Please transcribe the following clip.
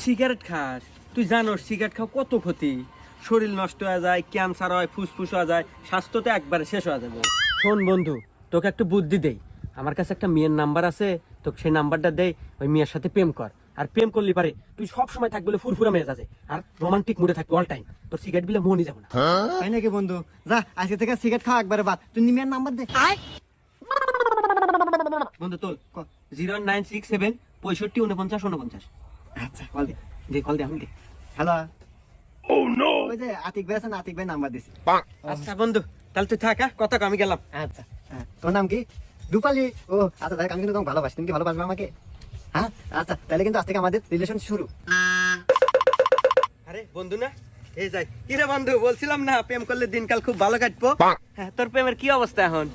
Cigarette খাস, তুই জানোস সিগারেট খাওয়া কত ক্ষতি। শরীর নষ্ট হয়ে যায়, ক্যান্সার হয়, ফুসফুস হয়ে যায়, স্বাস্থ্য তো একবারে শেষ হয়ে যাবে। শোন বন্ধু, তোকে একটু বুদ্ধি দেই। আমার কাছে একটা মেয়ের নাম্বার আছে, তোকে সেই নাম্বারটা দেই, ওই মেয়ের সাথে প্রেম কর। আর প্রেম করলি পারে তুই সব সময় থাকবি বলে ফুরফুরা মেয়ে আছে, আর রোমান্টিক মুডে থাকবি অল টাইম। তোর সিগারেট বিলে মনই যাবে না। তাই নাকি বন্ধু? যা আজকে থেকে সিগারেট খাওয়া একবারে বাদ। তুই নিমিয়ার নাম্বার দে। বন্ধু তোল 0967 65 49 49। আচ্ছা কল দে। যে কল দে, আমি দে। হ্যালো। ওই যে আতিক ভাই আছে না, আতিক ভাই নাম্বার দিছি। আচ্ছা বন্ধু, তাহলে তুই থাক, কথা কম, আমি গেলাম। আচ্ছা হ্যাঁ, তোর নাম কি? রূপালী। ও আচ্ছা দেখ, আমি কিন্তু তোমাকে ভালোবাসি। তুমি কি ভালোবাসবে আমাকে? হ্যাঁ আচ্ছা, তাহলে কিন্তু আজ থেকে আমাদের রিলেশন শুরু। আরে বন্ধু না, এই যাই। কি রে বন্ধু, বলছিলাম না প্রেম করলে দিনকাল খুব ভালো কাটবো। হ্যাঁ, তোর প্রেমের কি অবস্থা এখন?